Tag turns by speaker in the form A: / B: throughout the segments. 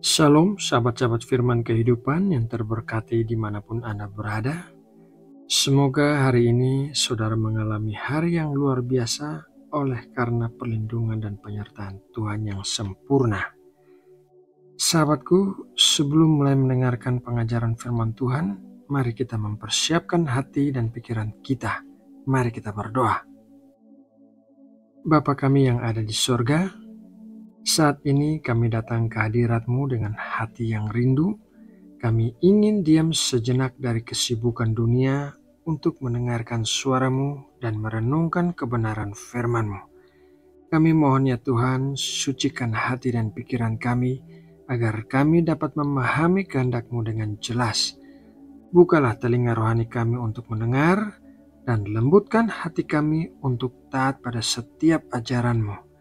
A: Shalom, sahabat-sahabat firman kehidupan yang terberkati dimanapun Anda berada. Semoga hari ini saudara mengalami hari yang luar biasa oleh karena perlindungan dan penyertaan Tuhan yang sempurna. Sahabatku, sebelum mulai mendengarkan pengajaran firman Tuhan, mari kita mempersiapkan hati dan pikiran kita. Mari kita berdoa. Bapa kami yang ada di surga, saat ini kami datang ke hadirat-Mu dengan hati yang rindu. Kami ingin diam sejenak dari kesibukan dunia untuk mendengarkan suara-Mu dan merenungkan kebenaran firman-Mu. Kami mohon ya Tuhan, sucikan hati dan pikiran kami, agar kami dapat memahami kehendak-Mu dengan jelas. Bukalah telinga rohani kami untuk mendengar, dan lembutkan hati kami untuk taat pada setiap ajaran-Mu.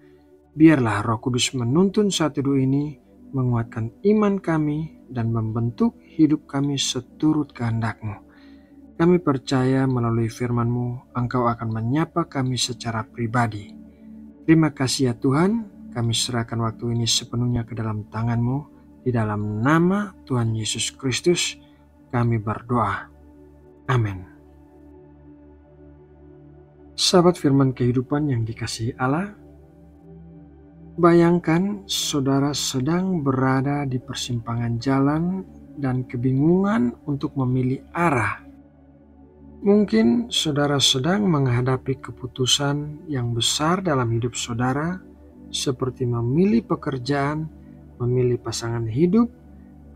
A: Biarlah Roh Kudus menuntun saat teduh ini, menguatkan iman kami, dan membentuk hidup kami seturut kehendak-Mu. Kami percaya melalui firman-Mu, Engkau akan menyapa kami secara pribadi. Terima kasih ya Tuhan, kami serahkan waktu ini sepenuhnya ke dalam tangan-Mu. Di dalam nama Tuhan Yesus Kristus, kami berdoa. Amin. Sahabat firman kehidupan yang dikasihi Allah, bayangkan saudara sedang berada di persimpangan jalan dan kebingungan untuk memilih arah. Mungkin saudara sedang menghadapi keputusan yang besar dalam hidup saudara, seperti memilih pekerjaan, memilih pasangan hidup,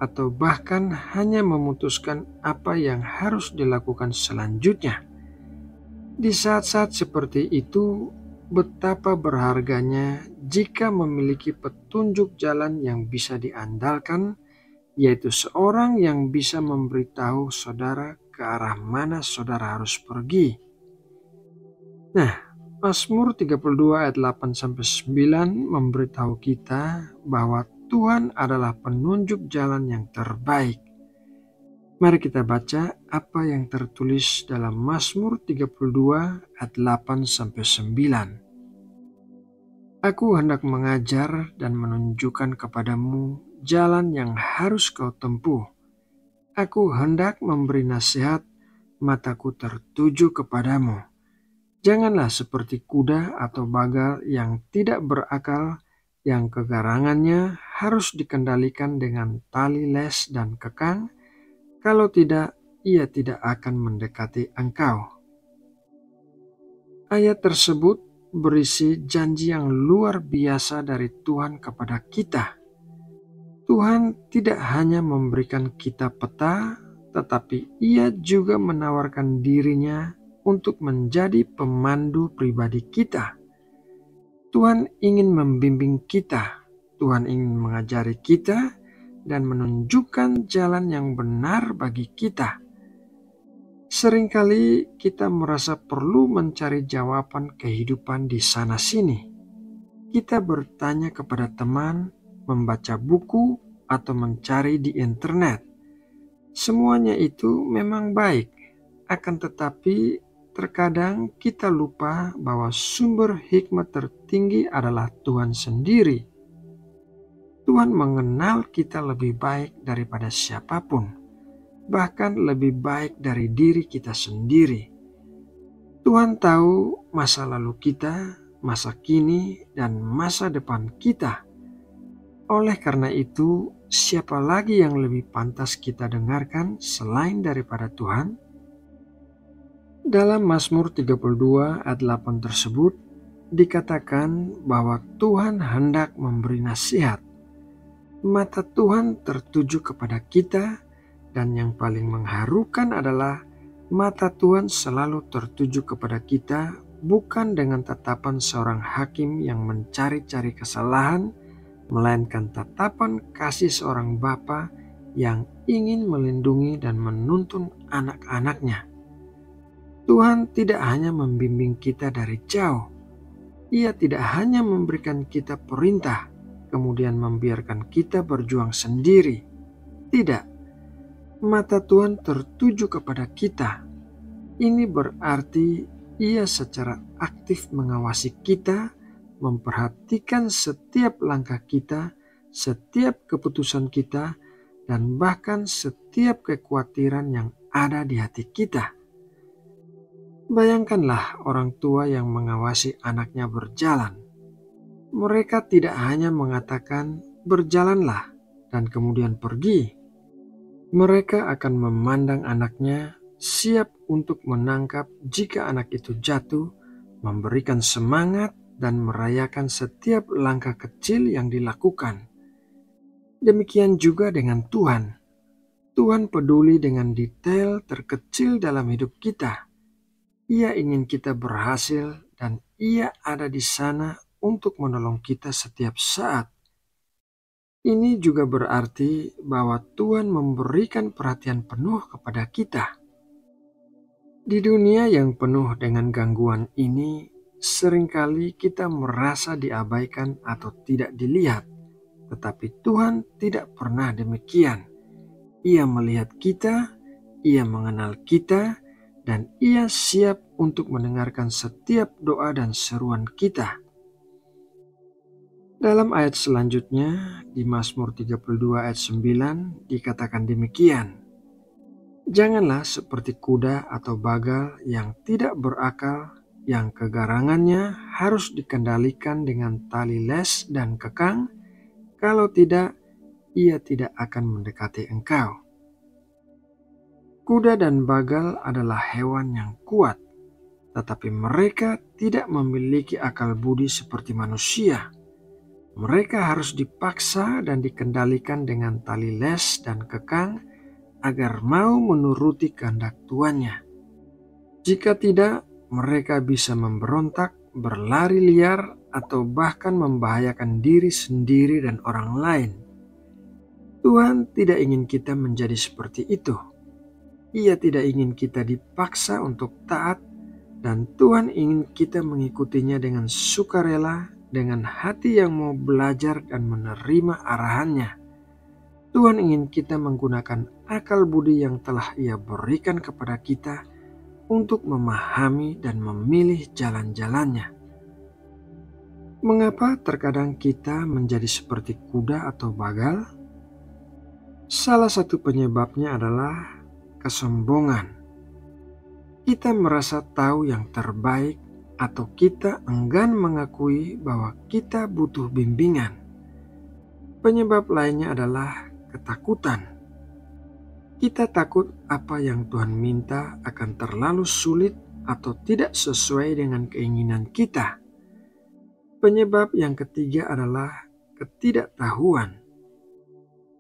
A: atau bahkan hanya memutuskan apa yang harus dilakukan selanjutnya. Di saat-saat seperti itu, betapa berharganya jika memiliki petunjuk jalan yang bisa diandalkan, yaitu seorang yang bisa memberitahu saudara ke arah mana saudara harus pergi. Nah, Mazmur 32 ayat 8-9 memberitahu kita bahwa Tuhan adalah penunjuk jalan yang terbaik. Mari kita baca apa yang tertulis dalam Mazmur 32 ayat 8-9. Aku hendak mengajar dan menunjukkan kepadamu jalan yang harus kau tempuh. Aku hendak memberi nasihat, mataku tertuju kepadamu. Janganlah seperti kuda atau bagal yang tidak berakal, yang kegarangannya harus dikendalikan dengan tali les dan kekang. Kalau tidak, ia tidak akan mendekati engkau. Ayat tersebut berisi janji yang luar biasa dari Tuhan kepada kita. Tuhan tidak hanya memberikan kita peta, tetapi Ia juga menawarkan dirinya untuk menjadi pemandu pribadi kita. Tuhan ingin membimbing kita, Tuhan ingin mengajari kita, dan menunjukkan jalan yang benar bagi kita. Seringkali kita merasa perlu mencari jawaban kehidupan di sana-sini. Kita bertanya kepada teman, membaca buku, atau mencari di internet. Semuanya itu memang baik, akan tetapi terkadang kita lupa bahwa sumber hikmat tertinggi adalah Tuhan sendiri. Tuhan mengenal kita lebih baik daripada siapapun, bahkan lebih baik dari diri kita sendiri. Tuhan tahu masa lalu kita, masa kini, dan masa depan kita. Oleh karena itu, siapa lagi yang lebih pantas kita dengarkan selain daripada Tuhan? Dalam Mazmur 32 ayat 8 tersebut, dikatakan bahwa Tuhan hendak memberi nasihat. Mata Tuhan tertuju kepada kita, dan yang paling mengharukan adalah mata Tuhan selalu tertuju kepada kita, bukan dengan tatapan seorang hakim yang mencari-cari kesalahan, melainkan tatapan kasih seorang bapa yang ingin melindungi dan menuntun anak-anaknya. Tuhan tidak hanya membimbing kita dari jauh. Ia tidak hanya memberikan kita perintah, kemudian membiarkan kita berjuang sendiri. Tidak. Mata Tuhan tertuju kepada kita. Ini berarti Ia secara aktif mengawasi kita, memperhatikan setiap langkah kita, setiap keputusan kita, dan bahkan setiap kekhawatiran yang ada di hati kita. Bayangkanlah orang tua yang mengawasi anaknya berjalan. Mereka tidak hanya mengatakan berjalanlah dan kemudian pergi. Mereka akan memandang anaknya, siap untuk menangkap jika anak itu jatuh, memberikan semangat dan merayakan setiap langkah kecil yang dilakukan. Demikian juga dengan Tuhan. Tuhan peduli dengan detail terkecil dalam hidup kita. Ia ingin kita berhasil dan Ia ada di sana untuk menolong kita setiap saat. Ini juga berarti bahwa Tuhan memberikan perhatian penuh kepada kita. Di dunia yang penuh dengan gangguan ini, seringkali kita merasa diabaikan atau tidak dilihat. Tetapi Tuhan tidak pernah demikian. Ia melihat kita, Ia mengenal kita, dan Ia siap untuk mendengarkan setiap doa dan seruan kita. Dalam ayat selanjutnya, di Mazmur 32 ayat 9 dikatakan demikian. Janganlah seperti kuda atau bagal yang tidak berakal, yang kegarangannya harus dikendalikan dengan tali les dan kekang, kalau tidak, ia tidak akan mendekati engkau. Kuda dan bagal adalah hewan yang kuat, tetapi mereka tidak memiliki akal budi seperti manusia. Mereka harus dipaksa dan dikendalikan dengan tali les dan kekang agar mau menuruti kehendak tuannya. Jika tidak, mereka bisa memberontak, berlari liar, atau bahkan membahayakan diri sendiri dan orang lain. Tuhan tidak ingin kita menjadi seperti itu. Ia tidak ingin kita dipaksa untuk taat, dan Tuhan ingin kita mengikutinya dengan sukarela, dengan hati yang mau belajar dan menerima arahannya. Tuhan ingin kita menggunakan akal budi yang telah Ia berikan kepada kita untuk memahami dan memilih jalan-jalannya. Mengapa terkadang kita menjadi seperti kuda atau bagal? Salah satu penyebabnya adalah kesombongan. Kita merasa tahu yang terbaik atau kita enggan mengakui bahwa kita butuh bimbingan. Penyebab lainnya adalah ketakutan. Kita takut apa yang Tuhan minta akan terlalu sulit atau tidak sesuai dengan keinginan kita. Penyebab yang ketiga adalah ketidaktahuan.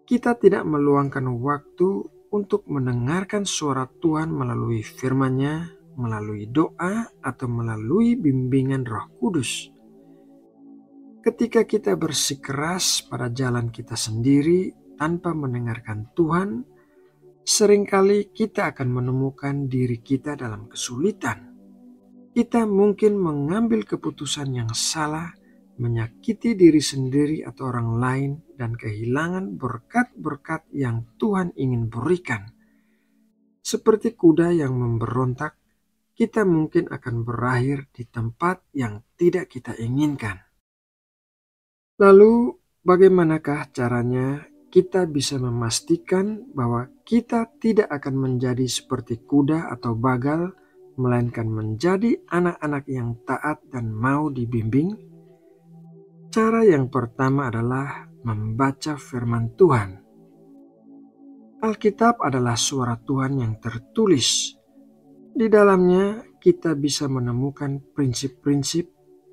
A: Kita tidak meluangkan waktu untuk mendengarkan suara Tuhan melalui firman-Nya, melalui doa, atau melalui bimbingan Roh Kudus. Ketika kita bersikeras pada jalan kita sendiri tanpa mendengarkan Tuhan, seringkali kita akan menemukan diri kita dalam kesulitan. Kita mungkin mengambil keputusan yang salah, menyakiti diri sendiri atau orang lain, dan kehilangan berkat-berkat yang Tuhan ingin berikan. Seperti kuda yang memberontak, kita mungkin akan berakhir di tempat yang tidak kita inginkan. Lalu, bagaimanakah caranya kita bisa memastikan bahwa kita tidak akan menjadi seperti kuda atau bagal, melainkan menjadi anak-anak yang taat dan mau dibimbing? Cara yang pertama adalah membaca firman Tuhan. Alkitab adalah suara Tuhan yang tertulis. Di dalamnya kita bisa menemukan prinsip-prinsip,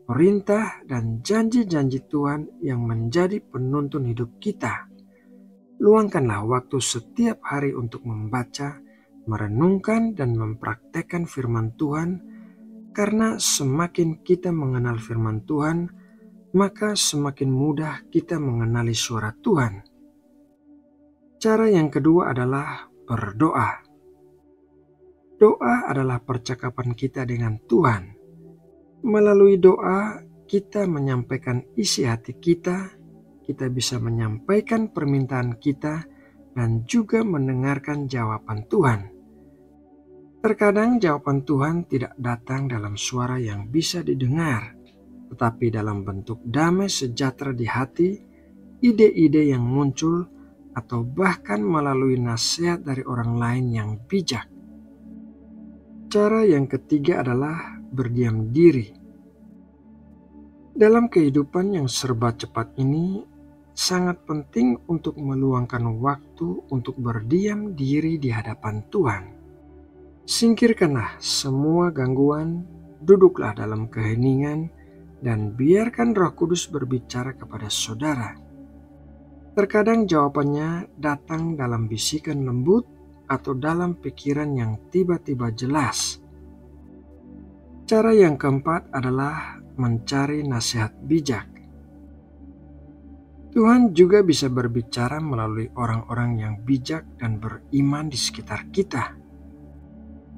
A: perintah, dan janji-janji Tuhan yang menjadi penuntun hidup kita. Luangkanlah waktu setiap hari untuk membaca, merenungkan, dan mempraktekkan firman Tuhan, karena semakin kita mengenal firman Tuhan, maka semakin mudah kita mengenali suara Tuhan. Cara yang kedua adalah berdoa. Doa adalah percakapan kita dengan Tuhan. Melalui doa, kita menyampaikan isi hati kita bisa menyampaikan permintaan kita, dan juga mendengarkan jawaban Tuhan. Terkadang jawaban Tuhan tidak datang dalam suara yang bisa didengar, tetapi dalam bentuk damai sejahtera di hati, ide-ide yang muncul, atau bahkan melalui nasihat dari orang lain yang bijak. Cara yang ketiga adalah berdiam diri. Dalam kehidupan yang serba cepat ini, sangat penting untuk meluangkan waktu untuk berdiam diri di hadapan Tuhan. Singkirkanlah semua gangguan, duduklah dalam keheningan, dan biarkan Roh Kudus berbicara kepada saudara. Terkadang jawabannya datang dalam bisikan lembut atau dalam pikiran yang tiba-tiba jelas. Cara yang keempat adalah mencari nasihat bijak. Tuhan juga bisa berbicara melalui orang-orang yang bijak dan beriman di sekitar kita.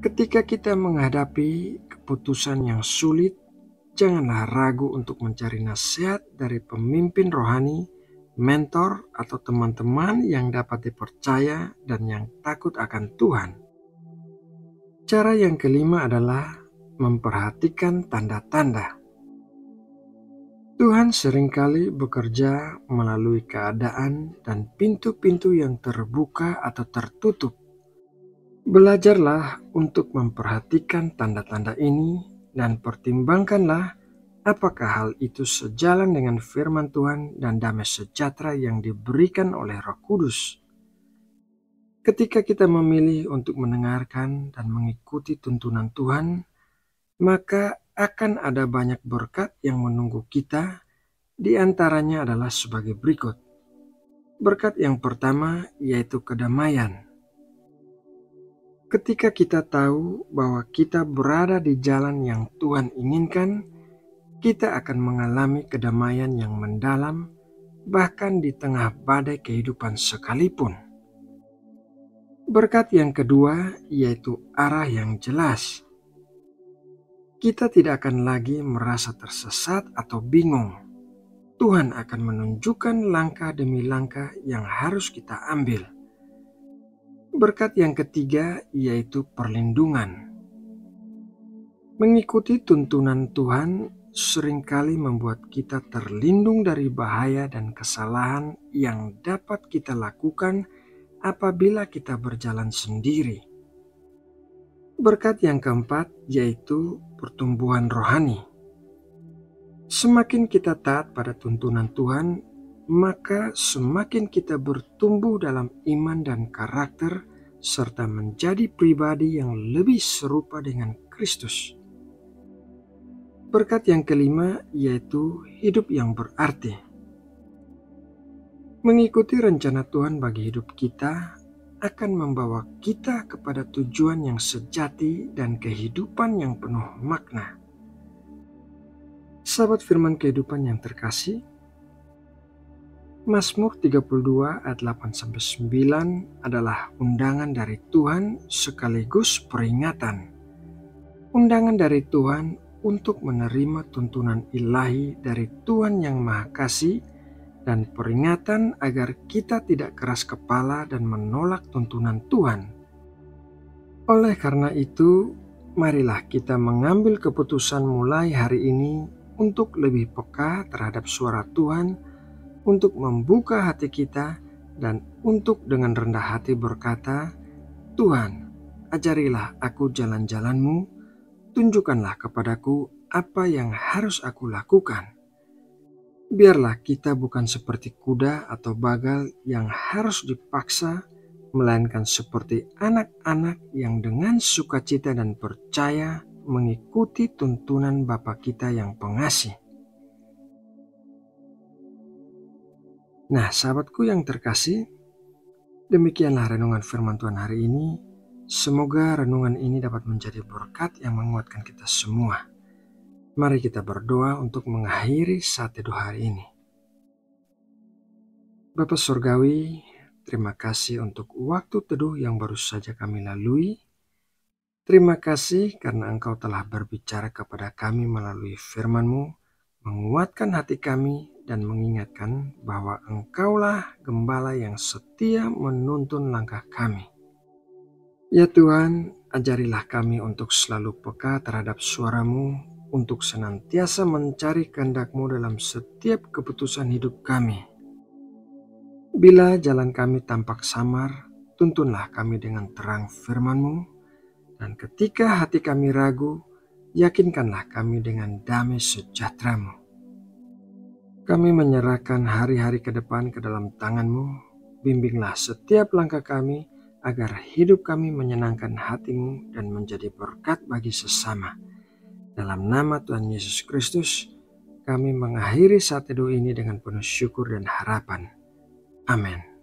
A: Ketika kita menghadapi keputusan yang sulit, janganlah ragu untuk mencari nasihat dari pemimpin rohani, mentor, atau teman-teman yang dapat dipercaya dan yang takut akan Tuhan. Cara yang kelima adalah memperhatikan tanda-tanda. Tuhan seringkali bekerja melalui keadaan dan pintu-pintu yang terbuka atau tertutup. Belajarlah untuk memperhatikan tanda-tanda ini dan pertimbangkanlah apakah hal itu sejalan dengan firman Tuhan dan damai sejahtera yang diberikan oleh Roh Kudus. Ketika kita memilih untuk mendengarkan dan mengikuti tuntunan Tuhan, maka akan ada banyak berkat yang menunggu kita. Di antaranya adalah sebagai berikut. Berkat yang pertama yaitu kedamaian. Ketika kita tahu bahwa kita berada di jalan yang Tuhan inginkan, kita akan mengalami kedamaian yang mendalam, bahkan di tengah badai kehidupan sekalipun. Berkat yang kedua yaitu arah yang jelas. Kita tidak akan lagi merasa tersesat atau bingung. Tuhan akan menunjukkan langkah demi langkah yang harus kita ambil. Berkat yang ketiga yaitu perlindungan. Mengikuti tuntunan Tuhan seringkali membuat kita terlindung dari bahaya dan kesalahan yang dapat kita lakukan apabila kita berjalan sendiri. Berkat yang keempat yaitu pertumbuhan rohani. Semakin kita taat pada tuntunan Tuhan, maka semakin kita bertumbuh dalam iman dan karakter serta menjadi pribadi yang lebih serupa dengan Kristus. Berkat yang kelima yaitu hidup yang berarti. Mengikuti rencana Tuhan bagi hidup kita akan membawa kita kepada tujuan yang sejati dan kehidupan yang penuh makna. Sahabat firman kehidupan yang terkasih, Mazmur 32 ayat 8-9 adalah undangan dari Tuhan sekaligus peringatan. Undangan dari Tuhan untuk menerima tuntunan ilahi dari Tuhan yang Maha Kasih dan peringatan agar kita tidak keras kepala dan menolak tuntunan Tuhan. Oleh karena itu, marilah kita mengambil keputusan mulai hari ini untuk lebih peka terhadap suara Tuhan, untuk membuka hati kita, dan untuk dengan rendah hati berkata, Tuhan, ajarilah aku jalan-jalan-Mu, tunjukkanlah kepadaku apa yang harus aku lakukan. Biarlah kita bukan seperti kuda atau bagal yang harus dipaksa, melainkan seperti anak-anak yang dengan sukacita dan percaya mengikuti tuntunan Bapa kita yang pengasih. Nah, sahabatku yang terkasih, demikianlah renungan firman Tuhan hari ini. Semoga renungan ini dapat menjadi berkat yang menguatkan kita semua. Mari kita berdoa untuk mengakhiri saat teduh hari ini. Bapa Surgawi, terima kasih untuk waktu teduh yang baru saja kami lalui. Terima kasih karena Engkau telah berbicara kepada kami melalui firman-Mu, menguatkan hati kami dan mengingatkan bahwa Engkaulah Gembala yang setia menuntun langkah kami. Ya Tuhan, ajarilah kami untuk selalu peka terhadap suara-Mu, untuk senantiasa mencari kehendak-Mu dalam setiap keputusan hidup kami. Bila jalan kami tampak samar, tuntunlah kami dengan terang firman-Mu, dan ketika hati kami ragu, yakinkanlah kami dengan damai sejahtera-Mu. Kami menyerahkan hari-hari ke depan ke dalam tangan-Mu. Bimbinglah setiap langkah kami, agar hidup kami menyenangkan hati-Mu dan menjadi berkat bagi sesama. Dalam nama Tuhan Yesus Kristus, kami mengakhiri saat teduh ini dengan penuh syukur dan harapan. Amin.